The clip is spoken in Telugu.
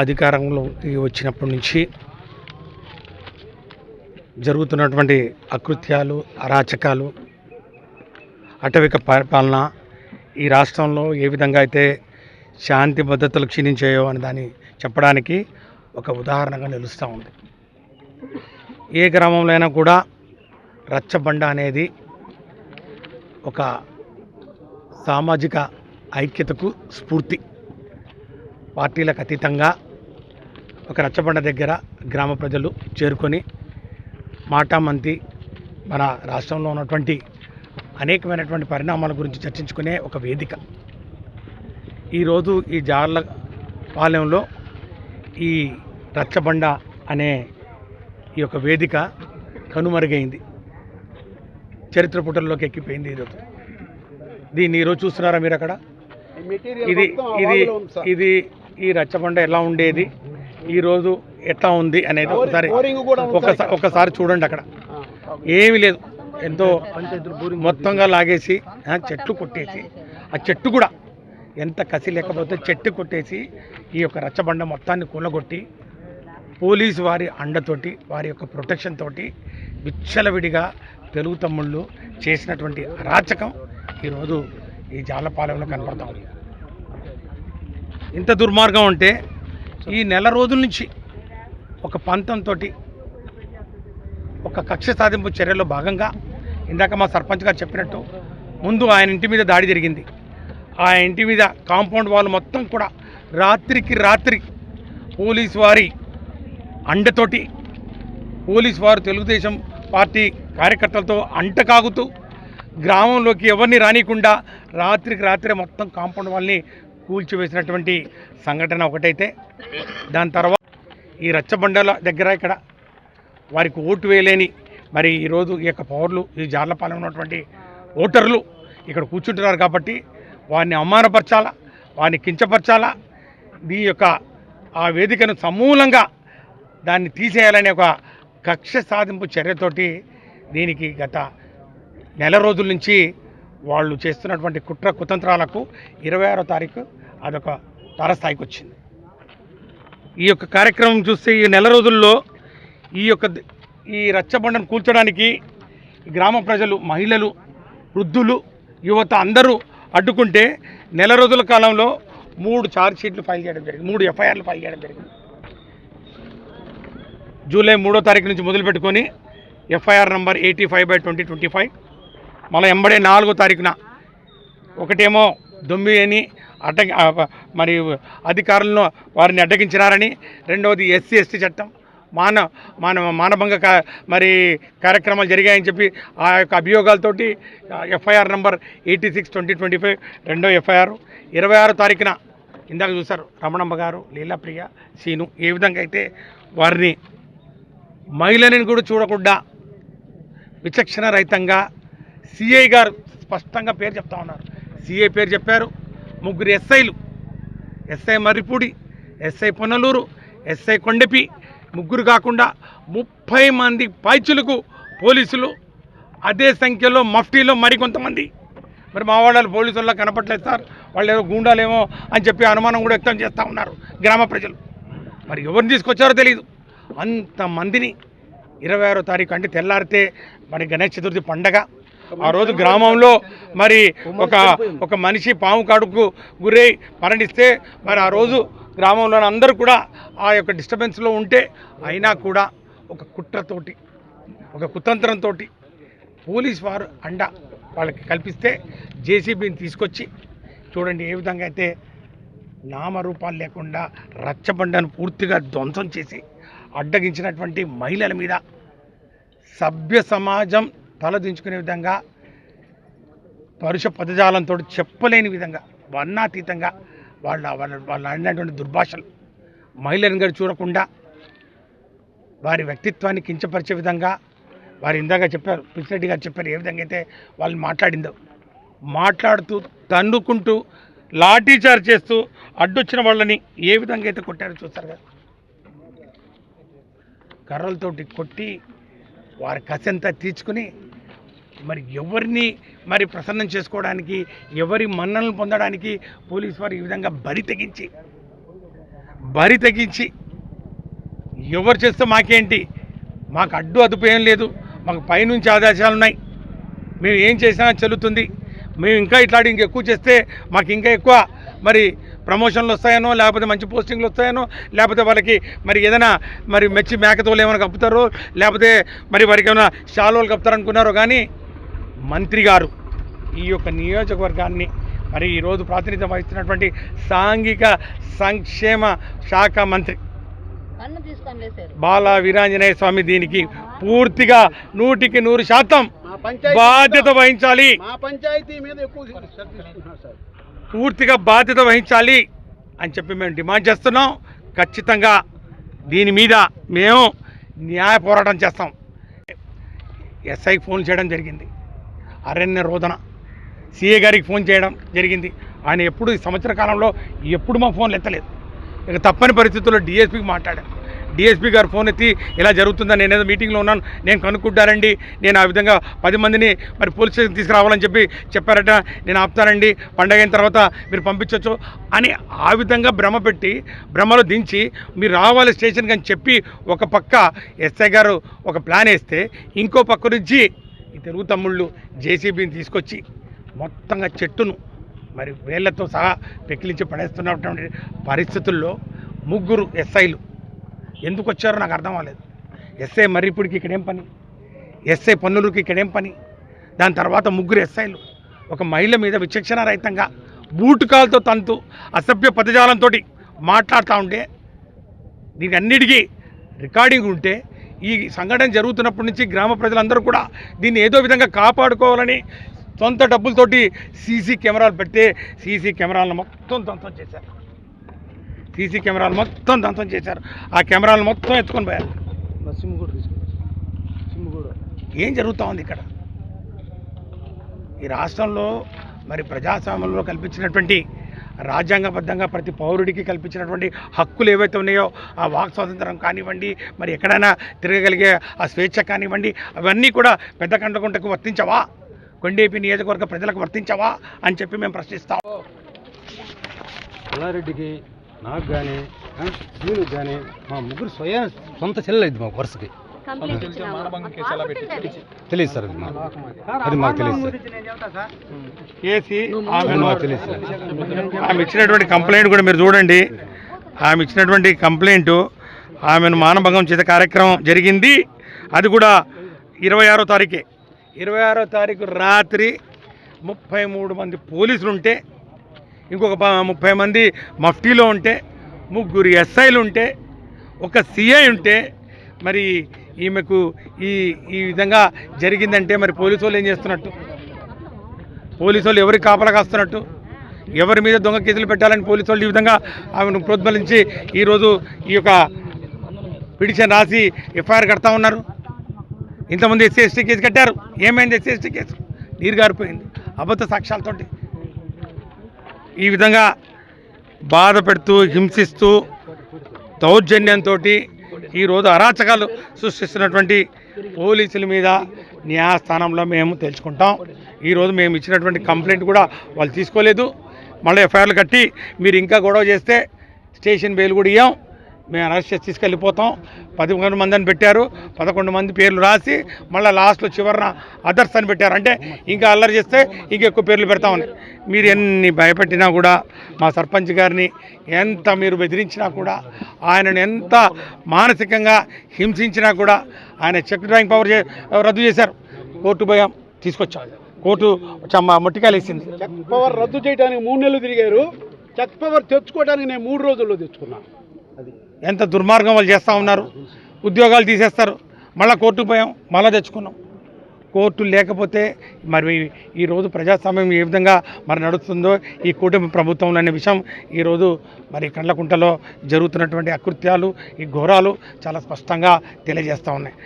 అధికారంలోకి వచ్చినప్పటి నుంచి జరుగుతున్నటువంటి అకృత్యాలు, అరాచకాలు, అటవిక పరిపాలన ఈ రాష్ట్రంలో ఏ విధంగా అయితే శాంతి భద్రతలు క్షీణించాయో అని దాన్ని చెప్పడానికి ఒక ఉదాహరణగా నిలుస్తూ ఉంది. ఏ గ్రామంలో అయినా కూడా రచ్చబండ అనేది ఒక సామాజిక ఐక్యతకు స్ఫూర్తి. పార్టీలకు అతీతంగా ఒక రచ్చబండ దగ్గర గ్రామ ప్రజలు చేరుకొని మాటామంతి మన రాష్ట్రంలో ఉన్నటువంటి అనేకమైనటువంటి పరిణామాల గురించి చర్చించుకునే ఒక వేదిక. ఈరోజు ఈ జార్లపాలెంలో ఈ రచ్చబండ అనే ఈ యొక్క వేదిక కనుమరుగైంది, చరిత్ర పుటల్లోకి ఎక్కిపోయింది. ఈరోజు దీన్ని ఈరోజు చూస్తున్నారా మీరు అక్కడ? ఇది ఇది ఇది ఈ రచ్చబండ ఎలా ఉండేది, ఈరోజు ఎట్లా ఉంది అనేది ఒకసారి చూడండి. అక్కడ ఏమీ లేదు, ఎంతో మొత్తంగా లాగేసి చెట్లు కొట్టేసి, ఆ చెట్టు కూడా ఎంత కసి లేకపోతే చెట్టు కొట్టేసి ఈ యొక్క రచ్చబండ మొత్తాన్ని కూలగొట్టి పోలీసు వారి అండతోటి, వారి యొక్క ప్రొటెక్షన్ తోటి విచ్చలవిడిగా తెలుగు తమ్ముళ్ళు చేసినటువంటి అరాచకం ఈరోజు ఈ జార్లపాలెంలో కనపడతా ఉంది. ఇంత దుర్మార్గం అంటే ఈ నెల రోజుల నుంచి ఒక పంతంతో ఒక కక్ష సాధింపు చర్యలో భాగంగా ఇందాక మా సర్పంచ్ గారు చెప్పినట్టు ముందు ఆయన ఇంటి మీద దాడి జరిగింది. ఆ ఇంటి మీద కాంపౌండ్ వాళ్ళు మొత్తం కూడా రాత్రికి రాత్రి పోలీసు వారి అండతోటి, పోలీసు వారు తెలుగుదేశం పార్టీ కార్యకర్తలతో అంటకాగుతూ గ్రామంలోకి ఎవరిని రానికుండా రాత్రికి రాత్రే మొత్తం కాంపౌండ్ వాళ్ళని కూల్చివేసినటువంటి సంఘటన ఒకటైతే, దాని తర్వాత ఈ రచ్చబండల దగ్గర ఇక్కడ వారికి ఓటు వేయలేని మరి ఈరోజు ఈ యొక్క పౌరులు, ఈ జార్లపాలెం ఉన్నటువంటి ఓటర్లు ఇక్కడ కూర్చుంటున్నారు కాబట్టి వారిని అవమానపరచాలా, వారిని కించపరచాలా, ఈ యొక్క ఆ వేదికను సమూలంగా దాన్ని తీసేయాలనే ఒక కక్ష సాధింపు చర్యతోటి దీనికి గత నెల రోజుల నుంచి వాళ్ళు చేస్తున్నటువంటి కుట్ర కుతంత్రాలకు 26వ తారీఖు అదొక తారస్థాయికి వచ్చింది. ఈ యొక్క కార్యక్రమం చూస్తే ఈ నెల రోజుల్లో ఈ రచ్చబండను కూల్చడానికి గ్రామ ప్రజలు, మహిళలు, వృద్ధులు, యువత అందరూ అడ్డుకుంటే నెల రోజుల కాలంలో 3 ఛార్జ్షీట్లు ఫైల్ చేయడం జరిగింది, 3 ఎఫ్ఐఆర్లు ఫైల్ చేయడం జరిగింది. జూలై 3వ తారీఖు నుంచి మొదలుపెట్టుకొని ఎఫ్ఐఆర్ నంబర్ 85/2025, మళ్ళీ ఎంబడే 4వ తారీఖున ఒకటేమో దొమ్మి అని మరి అధికారులను వారిని అడ్డగించినారని, రెండవది SC/ST చట్టం మానభంగ మరి కార్యక్రమాలు జరిగాయని చెప్పి ఆ యొక్క అభియోగాలతోటి ఎఫ్ఐఆర్ నంబర్ 86/2025 రెండో ఎఫ్ఐఆర్. 26వ తారీఖున ఇందాక చూశారు రమణమ్మ గారు, లీలాప్రియ, సీను ఏ విధంగా అయితే వారిని మహిళలను కూడా చూడకుండా విచక్షణ రహితంగా సిఐ గారు స్పష్టంగా పేరు చెప్తా ఉన్నారు. సిఐ పేరు చెప్పారు, 3 ఎస్ఐలు, SI Marripudi, SI Ponnaluru, SI Kondapi, 3 కాకుండా 30 మంది పైచులకు పోలీసులు, అదే సంఖ్యలో మఫ్టీలో మరికొంతమంది. మరి మా వాళ్ళు పోలీసుల్లో కనపట్లేదు సార్, వాళ్ళు ఏదో గూండాలేమో అని చెప్పి అనుమానం కూడా వ్యక్తం చేస్తూ ఉన్నారు గ్రామ ప్రజలు. మరి ఎవరిని తీసుకొచ్చారో తెలియదు. అంతమందిని 26వ తారీఖు అంటే తెల్లారితే మరి గణేష్ చతుర్థి పండగ. ఆ రోజు గ్రామంలో మరి ఒక మనిషి పాము కాడుకు గురై మరణిస్తే మరి ఆ రోజు గ్రామంలోని అందరూ కూడా ఆ యొక్క డిస్టర్బెన్స్లో ఉంటే అయినా కూడా ఒక కుట్రతోటి, ఒక కుతంత్రంతో పోలీస్ వారు అండ వాళ్ళకి కల్పిస్తే జేసీబీని తీసుకొచ్చి చూడండి ఏ విధంగా అయితే నామరూపాలు లేకుండా రచ్చబండను పూర్తిగా ధ్వంసం చేసి అడ్డగించినటువంటి మహిళల మీద సభ్య సమాజం తలదించుకునే విధంగా పరుష పదజాలంతో చెప్పలేని విధంగా వర్ణాతీతంగా వాళ్ళు ఆడినటువంటి దుర్భాషలు మహిళలను కూడా చూడకుండా వారి వ్యక్తిత్వాన్ని కించపరిచే విధంగా వారు ఇందాక చెప్పారు, పిచ్చిరెడ్డి గారు చెప్పారు ఏ విధంగా అయితే వాళ్ళు మాట్లాడుతూ తన్నుకుంటూ లాఠీచార్జ్ చేస్తూ అడ్డొచ్చిన వాళ్ళని ఏ విధంగా అయితే కొట్టారో చూస్తారు కదా. కర్రలతోటి కొట్టి వారి కసంతా తీర్చుకుని మరి ఎవరిని మరి ప్రసన్నం చేసుకోవడానికి, ఎవరి మన్ననలు పొందడానికి పోలీసు వారు ఈ విధంగా బరి తెగించి బరి తెగించి ఎవరు చేస్తే మాకేంటి, మాకు అడ్డు అదుపు ఏం లేదు, మాకు పైనుంచి ఆదేశాలు ఉన్నాయి, మేము ఏం చేసినా చెల్లుతుంది, మేము ఇంకా ఇట్లాంటి ఇంకెక్కువ చేస్తే మాకు ఇంకా ఎక్కువ మరి ప్రమోషన్లు వస్తాయనో, లేకపోతే మంచి పోస్టింగ్లు వస్తాయనో, లేకపోతే వాళ్ళకి మరి ఏదైనా మరి మెచ్చి మేకతోలు ఏమైనా కప్పుతారో, లేకపోతే మరి వారికి ఏమైనా శాలువలు కప్పుతారనుకున్నారో. కానీ మంత్రి గారు ఈ యొక్క నియోజకవర్గాన్ని మరి ఈరోజు ప్రాతినిధ్యం వహిస్తున్నటువంటి సాంఘిక సంక్షేమ శాఖ మంత్రి బాల వీరాంజనేయ స్వామి దీనికి పూర్తిగా 100% బాధ్యత వహించాలి, పూర్తిగా బాధ్యత వహించాలి అని చెప్పి మేము డిమాండ్ చేస్తున్నాం. ఖచ్చితంగా దీని మీద మేము న్యాయ పోరాటం చేస్తాం. ఎస్ఐకి ఫోన్ చేయడం జరిగింది, అరణ్య రోదన సిఏ గారికి ఫోన్ చేయడం జరిగింది. ఆయన ఎప్పుడు ఈ సంవత్సర కాలంలో ఎప్పుడు మా ఫోన్లు ఎత్తలేదు. ఇక తప్పని పరిస్థితుల్లో డిఎస్పీకి మాట్లాడాను. డిఎస్పీ గారు ఫోన్ ఎత్తి ఇలా జరుగుతుందని, నేనేదో మీటింగ్లో ఉన్నాను, నేను కనుక్కుంటానండి, నేను ఆ విధంగా 10 మందిని మరి పోలీస్ స్టేషన్ తీసుకురావాలని చెప్పారట, నేను ఆపుతానండి, పండగ అయిన తర్వాత మీరు పంపించవచ్చు అని ఆ విధంగా భ్రమ పెట్టి భ్రమలో దించి మీరు రావాలి స్టేషన్కి అని చెప్పి ఒక పక్క ఎస్ఐ గారు ఒక ప్లాన్ వేస్తే, ఇంకో పక్క నుంచి ఈ తెలుగు తమ్ముళ్ళు జేసీబీని తీసుకొచ్చి మొత్తంగా చెట్టును మరి వేళ్లతో సహా పెకిలించి పడేస్తున్నటువంటి పరిస్థితుల్లో 3 ఎస్ఐలు ఎందుకు వచ్చారో నాకు అర్థం అవ్వలేదు. ఎస్ఐ మర్రిపూడికి ఇక్కడేం పని, ఎస్ఐ పన్నులకి ఇక్కడేం పని, దాని తర్వాత 3 ఎస్ఐలు ఒక మహిళ మీద విచక్షణారహితంగా బూటుకాలతో తంతు అసభ్య పదజాలంతో మాట్లాడుతూ ఉంటే, దీనికి అన్నిటికీ రికార్డింగ్ ఉంటే, ఈ సంఘటన జరుగుతున్నప్పటి నుంచి గ్రామ ప్రజలందరూ కూడా దీన్ని ఏదో విధంగా కాపాడుకోవాలని సొంత డబ్బులతోటి సీసీ కెమెరాలు పెడితే సీసీ కెమెరాలను మొత్తం ధ్వంసం చేశారు. సీసీ కెమెరాలు మొత్తం ధ్వంసం చేశారు. ఆ కెమెరాలు మొత్తం ఎత్తుకొని పోయారు. ఏం జరుగుతూ ఉంది ఇక్కడ? ఈ రాష్ట్రంలో మరి ప్రజాస్వామ్యంలో కల్పించినటువంటి రాజ్యాంగబద్ధంగా ప్రతి పౌరుడికి కల్పించినటువంటి హక్కులు ఏవైతే ఉన్నాయో, ఆ వాక్ స్వాతంత్రం కానివ్వండి, మరి ఎక్కడైనా తిరగగలిగే ఆ స్వేచ్ఛ కానివ్వండి, అవన్నీ కూడా పెద్ద కండకుంటకు వర్తించవా, కొండేపి నియోజకవర్గ ప్రజలకు వర్తించవా అని చెప్పి మేము ప్రశ్నిస్తాం. పుల్లారెడ్డికి, నాకు కానీ దీనికి కానీ మా 3 సొంత చెల్లెలేదు మా వరుసకి తెలియదు సార్. అది మాకు తెలియదు సార్. ఆమె ఇచ్చినటువంటి కంప్లైంట్ కూడా మీరు చూడండి. ఆమె ఇచ్చినటువంటి కంప్లైంట్, ఆమెను మానభంగం చేసే కార్యక్రమం జరిగింది. అది కూడా 26వ తారీఖే. 26వ తారీఖు రాత్రి 33 మంది పోలీసులు ఉంటే, ఇంకొక 30 మంది మఫ్టీలో ఉంటే, 3 ఎస్ఐలు ఉంటే, ఒక సిఐ ఉంటే, మరి ఈమెకు ఈ విధంగా జరిగిందంటే మరి పోలీసు వాళ్ళు ఏం చేస్తున్నట్టు? పోలీసు వాళ్ళు ఎవరికి కాపలా కాస్తున్నట్టు? ఎవరి మీద దొంగ కేసులు పెట్టాలని పోలీసు వాళ్ళు ఈ విధంగా ఆమెను ప్రోద్బలించి ఈరోజు ఈ యొక్క పిటిషన్ రాసి ఎఫ్ఐఆర్ కడతా ఉన్నారు. ఇంతమంది ఎస్సీ ఎస్టీ కేసు కట్టారు. ఏమైంది ఎస్సీ ఎస్టీ కేసు? నీరు గారిపోయింది అబద్ధ సాక్ష్యాలతోటి. ఈ విధంగా బాధ పెడుతూ, హింసిస్తూ, దౌర్జన్యంతో ఈరోజు అరాచకాలు సృష్టిస్తున్నటువంటి పోలీసుల మీద న్యాయస్థానంలో మేము తెలుసుకుంటాం. ఈరోజు మేము ఇచ్చినటువంటి కంప్లైంట్ కూడా వాళ్ళు తీసుకోలేదు. మళ్ళీ ఎఫ్ఐఆర్లు కట్టి మీరు ఇంకా గొడవ చేస్తే స్టేషన్ బెయిల్ కూడా ఇవ్వం, మేము అరెస్ట్ చేసి తీసుకెళ్ళిపోతాం. 11 మందిని పెట్టారు, 11 మంది పేర్లు రాసి మళ్ళీ లాస్ట్లో చివరిన అదర్స్ అని పెట్టారు. అంటే ఇంకా అల్లరి చేస్తే ఇంకెక్కువ పేర్లు పెడతామని. మీరు ఎన్ని భయపెట్టినా కూడా, మా సర్పంచ్ గారిని ఎంత మీరు బెదిరించినా కూడా, ఆయనను ఎంత మానసికంగా హింసించినా కూడా, ఆయన చెక్ డ్రాయింగ్ పవర్ రద్దు చేశారు. కోర్టు భయం తీసుకొచ్చాం, కోర్టు మొట్టికాయలు వేసింది. చెక్ పవర్ రద్దు చేయడానికి 3 నెలలు తిరిగారు. చెక్ పవర్ తెచ్చుకోవడానికి నేను 3 రోజుల్లో తెచ్చుకున్నాను. అది ఎంత దుర్మార్గం వాళ్ళు చేస్తూ ఉన్నారు. ఉద్యోగాలు తీసేస్తారు, మళ్ళీ కోర్టుకు పోయాం, మళ్ళీ తెచ్చుకున్నాం. కోర్టు లేకపోతే మరి ఈరోజు ప్రజాస్వామ్యం ఏ విధంగా మరి నడుస్తుందో ఈ కూటమి ప్రభుత్వంలో అనే విషయం ఈరోజు మరి కండ్లకుంటలో జరుగుతున్నటువంటి అకృత్యాలు, ఈ ఘోరాలు చాలా స్పష్టంగా తెలియజేస్తూ ఉన్నాయి.